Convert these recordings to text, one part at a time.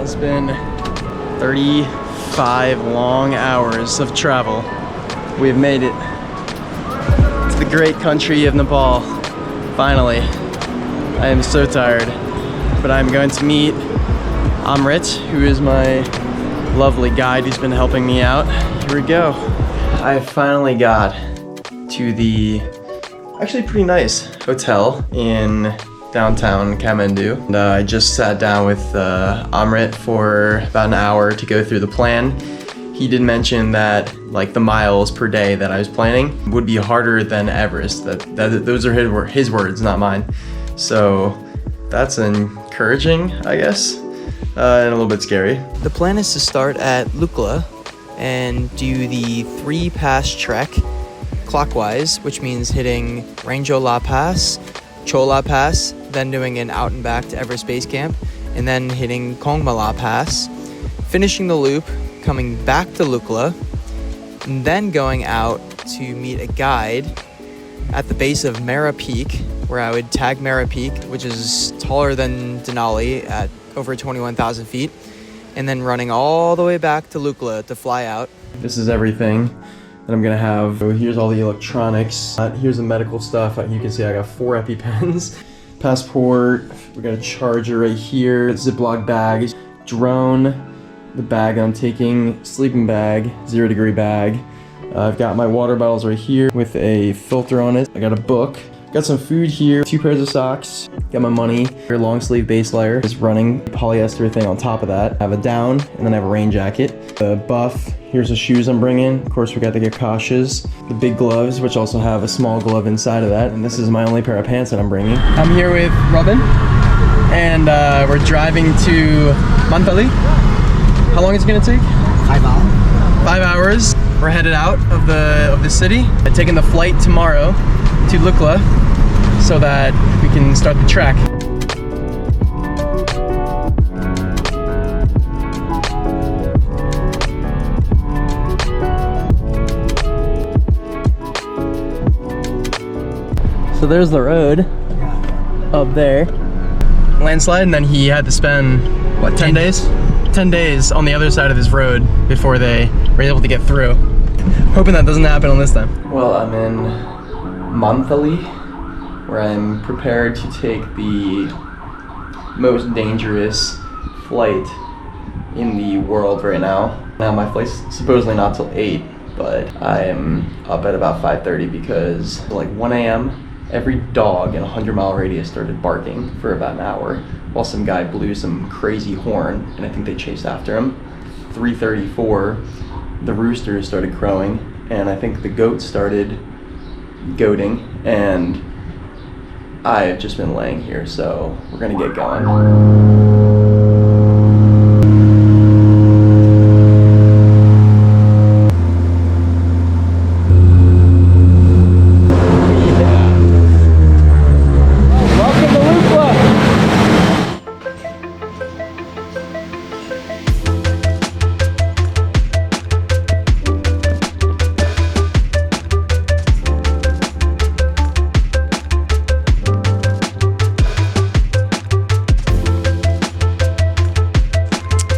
It's been 35 long hours of travel. We've made it to the great country of Nepal. Finally. I am so tired, but I'm going to meet Amrit, who is my lovely guide who's been helping me out. Here we go. I finally got to the actually pretty nice hotel in downtown Kathmandu. And I just sat down with Amrit for about an hour to go through the plan. He did mention that like the miles per day that I was planning would be harder than Everest. Those are his words, not mine. So that's encouraging, I guess, and a little bit scary. The plan is to start at Lukla and do the 3-pass trek clockwise, which means hitting Ranjo La Pass, Chola Pass, then doing an out and back to Everest Base Camp, and then hitting Kongmala Pass, finishing the loop, coming back to Lukla, and then going out to meet a guide at the base of Mera Peak, where I would tag Mera Peak, which is taller than Denali at over 21,000 feet, and then running all the way back to Lukla to fly out. This is everything that I'm gonna have. So here's all the electronics. Here's the medical stuff. You can see I got 4 EpiPens. Passport, we got a charger right here, Ziploc bag, drone, the bag I'm taking, sleeping bag, 0-degree bag. I've got my water bottles right here with a filter on it. I got a book, got some food here, 2 pairs of socks, got my money, your long sleeve base layer is running, polyester thing on top of that. I have a down, and then I have a rain jacket. The buff, here's the shoes I'm bringing. Of course, we got the Gakashas, the big gloves, which also have a small glove inside of that. And this is my only pair of pants that I'm bringing. I'm here with Robin, and we're driving to Mantali. How long is it gonna take? 5 hours. 5 hours. We're headed out of the city. I'm taking the flight tomorrow to Lukla so that we can start the trek. So there's the road up there. Landslide, and then he had to spend, what, 10 days? 10 days on the other side of this road before they were able to get through. Hoping that doesn't happen on this time. Well, I'm in Mantali, where I'm prepared to take the most dangerous flight in the world right now. Now my flight's supposedly not till 8, but I'm up at about 5:30 because like 1 a.m. every dog in a 100-mile radius started barking for about an hour while some guy blew some crazy horn, and I think they chased after him. 3:34, the roosters started crowing, and I think the goats started goating, and I've just been laying here, so we're gonna get going.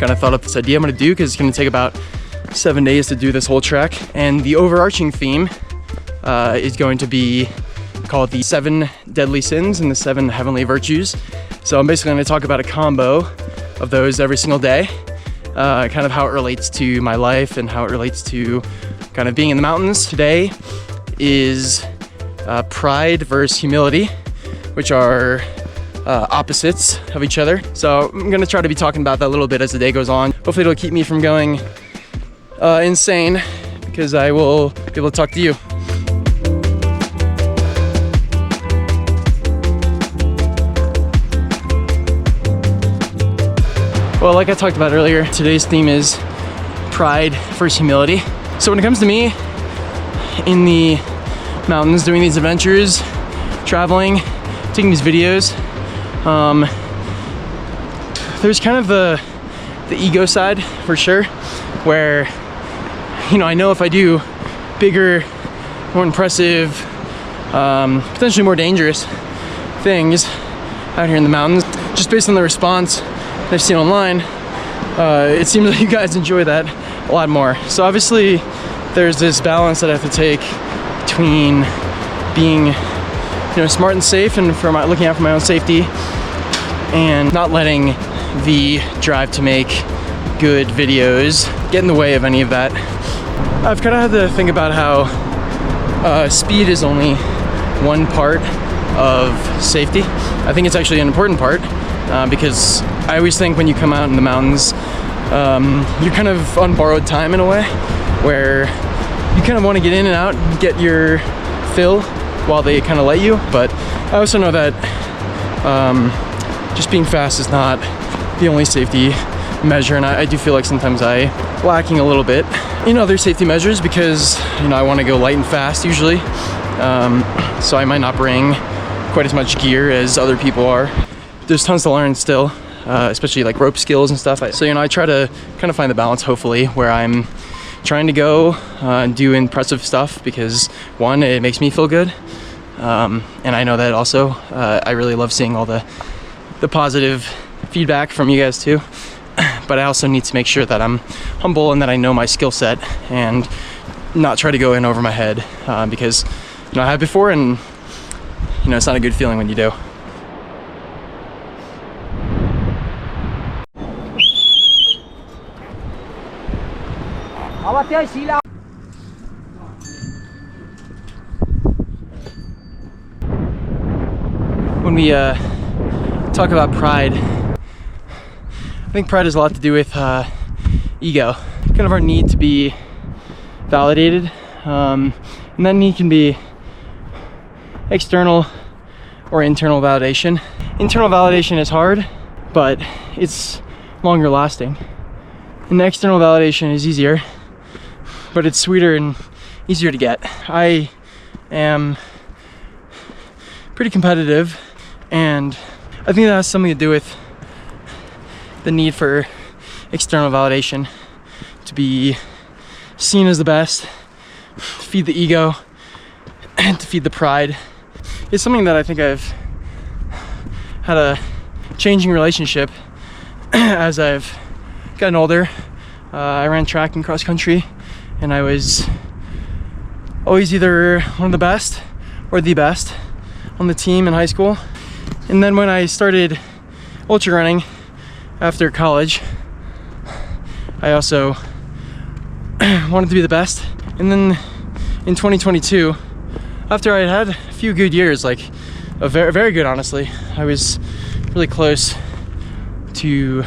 Kind of thought up this idea I'm gonna do because it's gonna take about 7 days to do this whole trek, and the overarching theme is going to be called the 7 deadly sins and the 7 heavenly virtues. So I'm basically gonna talk about a combo of those every single day, kind of how it relates to my life and how it relates to kind of being in the mountains. Today is pride versus humility, which are opposites of each other. So I'm gonna try to be talking about that a little bit as the day goes on. Hopefully it'll keep me from going insane, because I will be able to talk to you. Well, like I talked about earlier, today's theme is pride versus humility. So when it comes to me in the mountains, doing these adventures, traveling, taking these videos, there's kind of the ego side for sure, where, you know, I know if I do bigger, more impressive, potentially more dangerous things out here in the mountains, just based on the response I've seen online, it seems like you guys enjoy that a lot more. So obviously there's this balance that I have to take between being, you know, smart and safe and looking out for my own safety, and not letting the drive to make good videos get in the way of any of that. I've kind of had to think about how speed is only one part of safety. I think it's actually an important part because I always think when you come out in the mountains, you're kind of on borrowed time in a way, where you kind of want to get in and out, get your fill while they kind of let you. But I also know that just being fast is not the only safety measure, and I do feel like sometimes I lacking a little bit in other safety measures because, you know, I want to go light and fast usually, so I might not bring quite as much gear as other people are. There's tons to learn still, especially like rope skills and stuff. So, you know, I try to kind of find the balance, hopefully, where I'm trying to go and do impressive stuff because, one, it makes me feel good, and I know that also I really love seeing all the positive feedback from you guys too. But I also need to make sure that I'm humble and that I know my skill set and not try to go in over my head, because, you know, I have before, and, you know, it's not a good feeling when you do. When we talk about pride, I think pride has a lot to do with ego, kind of our need to be validated, and that need can be external or internal validation. Internal validation is hard, but it's longer lasting, and the external validation is easier, but it's sweeter and easier to get. I am pretty competitive, and I think that has something to do with the need for external validation, to be seen as the best, to feed the ego, and to feed the pride. It's something that I think I've had a changing relationship as I've gotten older. I ran track and cross country, and I was always either one of the best or the best on the team in high school. And then when I started ultra running after college, I also wanted to be the best. And then in 2022, after I had a few good years, like a very good, honestly, I was really close to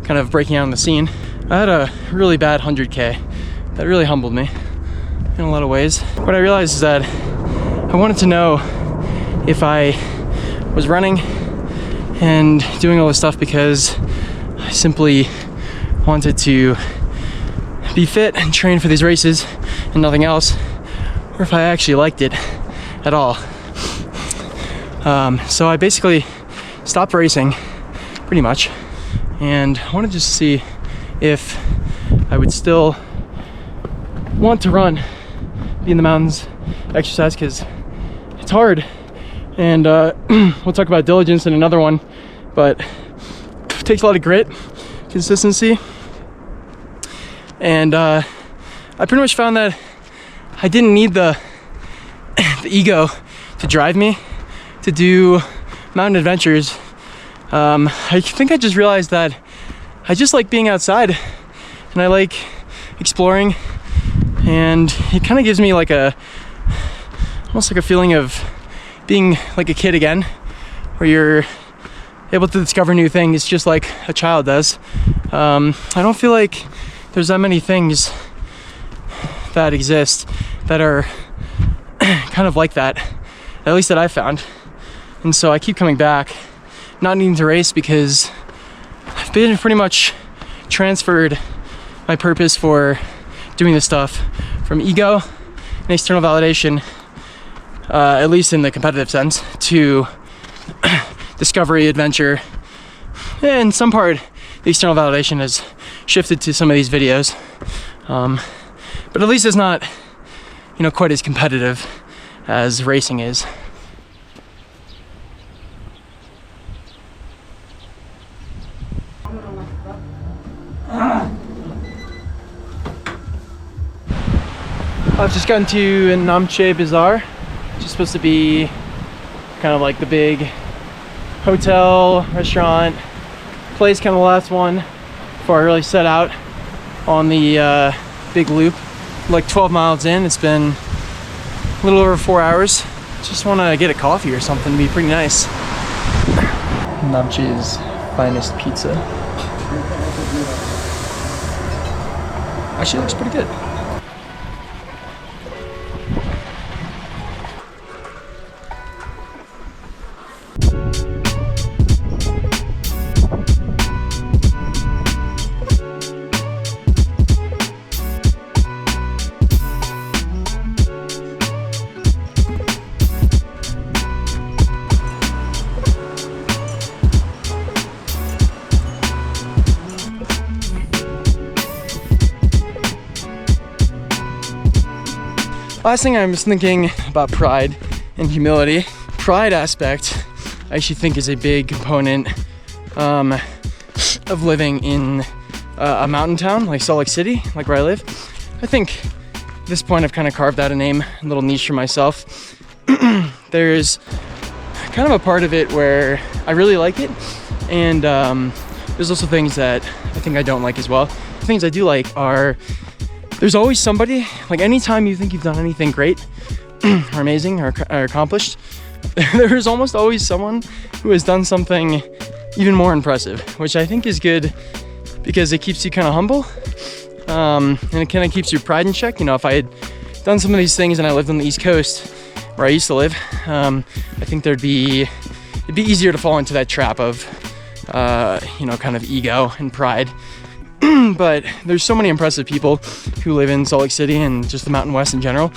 kind of breaking out on the scene. I had a really bad 100K that really humbled me in a lot of ways. What I realized is that I wanted to know if I was running and doing all this stuff because I simply wanted to be fit and train for these races and nothing else, or if I actually liked it at all. So I basically stopped racing pretty much, and I wanted just to see if I would still want to run, be in the mountains, exercise, because it's hard. And we'll talk about diligence in another one, but it takes a lot of grit, consistency, and I pretty much found that I didn't need the ego to drive me to do mountain adventures. I think I just realized that I just like being outside, and I like exploring, and it kind of gives me like almost like a feeling of being like a kid again, where you're able to discover new things just like a child does. I don't feel like there's that many things that exist that are kind of like that, at least that I've found. And so I keep coming back, not needing to race, because I've been pretty much transferred my purpose for doing this stuff from ego and external validation, at least in the competitive sense, to discovery, adventure, and some part the external validation has shifted to some of these videos, but at least it's not, you know, quite as competitive as racing is. I've just gotten to Namche Bazaar, which is supposed to be kind of like the big hotel, restaurant, place, kind of the last one before I really set out on the big loop. Like 12 miles in, it's been a little over 4 hours. Just want to get a coffee or something, it'd be pretty nice. Namche's finest pizza. Actually looks pretty good. Last thing I was thinking about pride and humility. Pride aspect, I actually think is a big component of living in a mountain town like Salt Lake City, like where I live. I think at this point I've kind of carved out a little niche for myself. There's kind of a part of it where I really like it, and there's also things that I think I don't like as well. The things I do like are there's always somebody, like anytime you think you've done anything great or amazing or accomplished, there's almost always someone who has done something even more impressive, which I think is good because it keeps you kind of humble, and it kind of keeps your pride in check. You know, if I had done some of these things and I lived on the East Coast where I used to live, I think it'd be easier to fall into that trap of you know, kind of ego and pride. But there's so many impressive people who live in Salt Lake City and just the Mountain West in general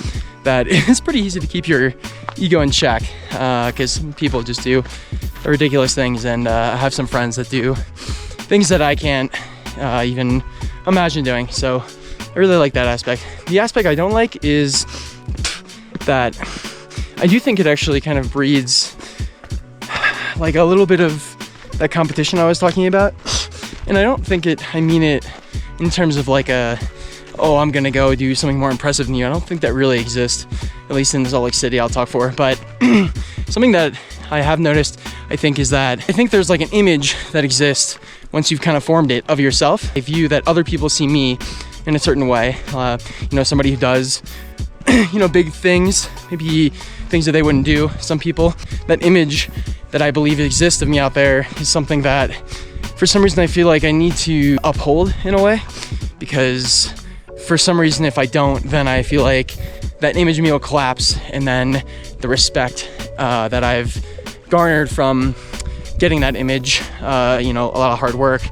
that it's pretty easy to keep your ego in check, because people just do ridiculous things, and I have some friends that do things that I can't even imagine doing. So I really like that aspect. The aspect I don't like is that I do think it actually kind of breeds like a little bit of that competition I was talking about. And I don't think I mean it in terms of like oh, I'm gonna go do something more impressive than you. I don't think that really exists, at least in Salt Lake City, I'll talk for. But something that I have noticed, I think, is that I think there's like an image that exists once you've kind of formed it of yourself. A view that other people see me in a certain way. You know, somebody who does, you know, big things, maybe things that they wouldn't do. Some people, that image that I believe exists of me out there is something that for some reason I feel like I need to uphold in a way, because for some reason if I don't, then I feel like that image of me will collapse, and then the respect that I've garnered from getting that image, you know, a lot of hard work,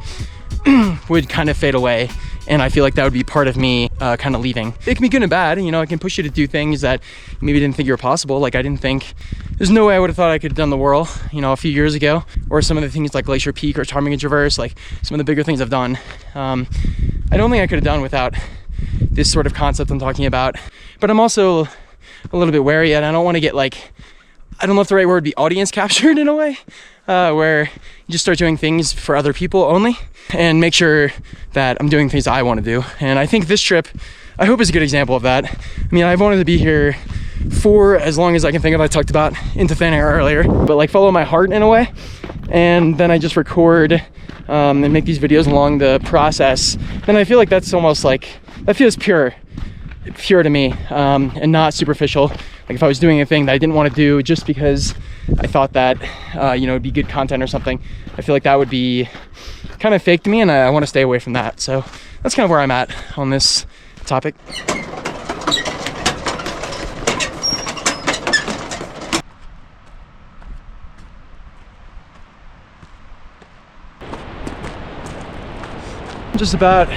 would kind of fade away. And I feel like that would be part of me kind of leaving. It can be good and bad, you know, it can push you to do things that you maybe didn't think you were possible. Like I didn't think, there's no way I would have thought I could have done the whirl, you know, a few years ago, or some of the things like Glacier Peak or Ptarmigan Traverse, like some of the bigger things I've done. I don't think I could have done without this sort of concept I'm talking about. But I'm also a little bit wary, and I don't want to get like, I don't know if the right word would be audience captured in a way, where you just start doing things for other people only, and make sure that I'm doing things I want to do. And I think this trip, I hope, is a good example of that. I mean, I've wanted to be here for as long as I can think of. I talked about into thin air earlier, but like follow my heart in a way, and then I just record and make these videos along the process. And I feel like that's almost like, that feels pure to me, and not superficial. Like if I was doing a thing that I didn't want to do just because I thought that you know, it'd be good content or something, I feel like that would be kind of fake to me, and I want to stay away from that. So that's kind of where I'm at on this topic. Just about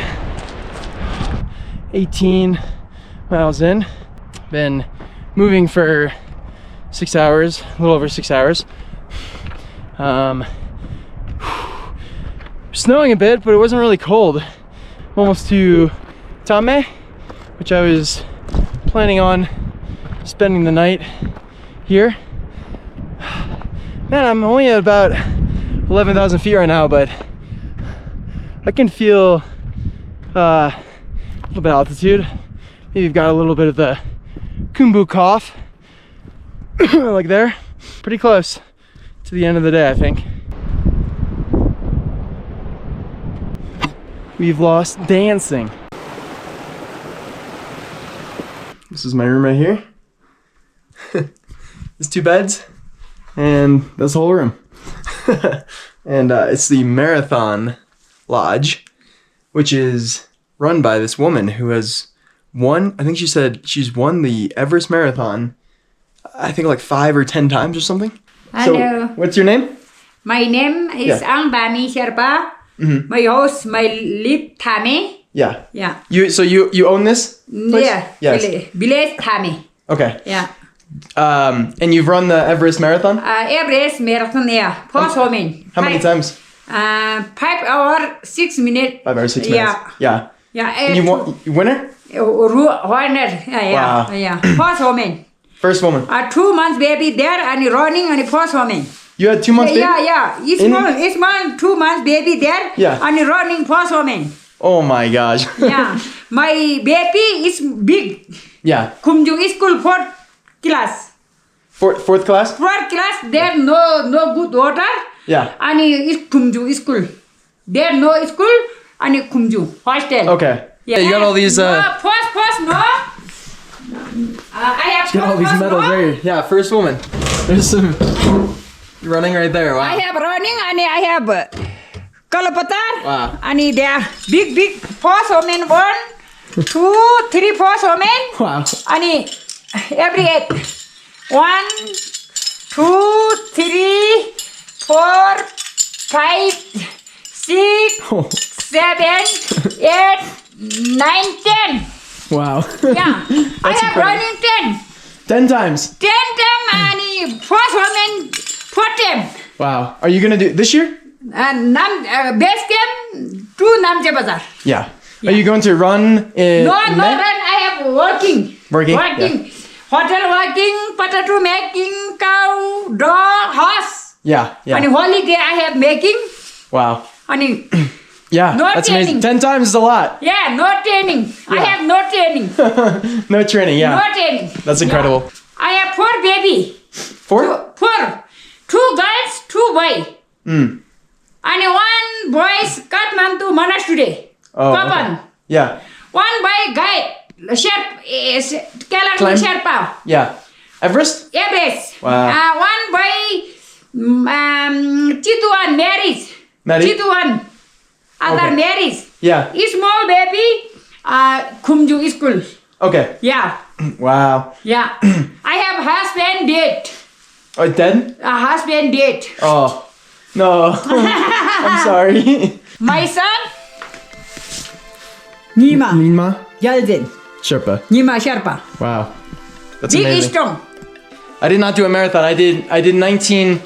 18 miles in. Been moving for 6 hours, a little over 6 hours. Snowing a bit, but it wasn't really cold. I'm almost to Thame, which I was planning on spending the night here. Man, I'm only at about 11,000 feet right now, but I can feel a little bit of altitude. Maybe you've got a little bit of the Kumbu cough. Like there. Pretty close to the end of the day, I think. We've lost dancing. This is my room right here. There's 2 beds and this whole room. And it's the Marathon Lodge, which is run by this woman who has won, I think she said she's won the Everest Marathon, I think like 5 or 10 times or something. Hello. So, what's your name? My name is Thame Sherpa. My house, my live Thame. Yeah. Yeah. You own this place? Yeah. Yes. Village Thame. Okay. Yeah. And you've run the Everest Marathon? Everest Marathon, yeah. First woman. How many times? 5 hours, 6 minutes. 5 hours, 6 minutes. Yeah. Yeah. Yeah. And you winner? Winner. Yeah. Wow. Yeah. First woman. First woman. 2 months baby there and running and first woman. You had 2 months baby? Yeah. It's small 2 months baby there. Yeah. And running first woman. Oh my gosh. Yeah. My baby is big. Yeah. Kumju school 4th class. Fourth class? 4th class, there no good water. Yeah. And it's Kumju school. There no school and Kumju hostel. Okay. Yeah, you got all these No, first no. I have you got all these first medals no. right here. Yeah, first woman. There's some running right there. Wow. I have running and I have Kalapatar. Wow. And they are big first woman 1, 2, 3 first woman. Wow. And every 1, 2, 3, 4, 5, 6, Oh. 7, 8, 9, 10. Wow. Yeah. I have incredible. running 10. 10 times. 10 time and first woman 4 time. Wow. Are you gonna do this year? And best game 2 Namche Bazaar. Yeah. Are you going to run in No, May? run. I have working. Working? Hotel working, potato making, cow, dog, horse. Yeah. And holiday I have making. Wow. And Yeah, No that's amazing. training. 10 times is a lot. yeah, no training. I Yeah. have no training. No training, yeah. No training. That's incredible. Yeah. I have 4 baby. 4? 4. 2 girls, 2 boy. Mm. And 1 boys Kathmandu monastery. Oh, Papan. okay. Yeah. 1 boy guide. Kelangu Climb? Sherpa. Yeah. Everest? Everest. Wow. 1 boy Chituan marriage. Married? Chituan. Other Okay. marriage. Yeah. Small baby. Kumju school. Okay. Yeah. Wow. Yeah. I have husband date. Oh, dead? Husband date. Oh. No. I'm sorry. My son. Nima. Nima? Jalden. Sherpa. Nima Sherpa. Wow. That's Big amazing. strong. I did not do a marathon. I did 19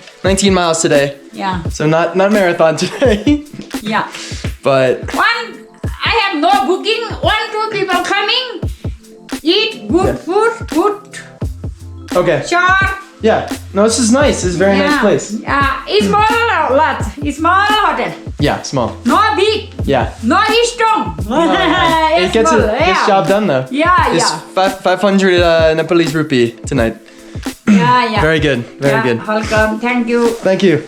miles today. Yeah. So not marathon today. Yeah. But I have no booking. 1, 2 people coming. Eat good food, good okay. shop. Yeah. No, this is nice. This is a very nice place. It's small lot. It's small hotel. Yeah, small. No big. Yeah. No strong. It gets gets job done though. Yeah, It's yeah. 500 Nepalese rupee tonight. Yeah. Very good. Very good. Welcome. Thank you. Thank you.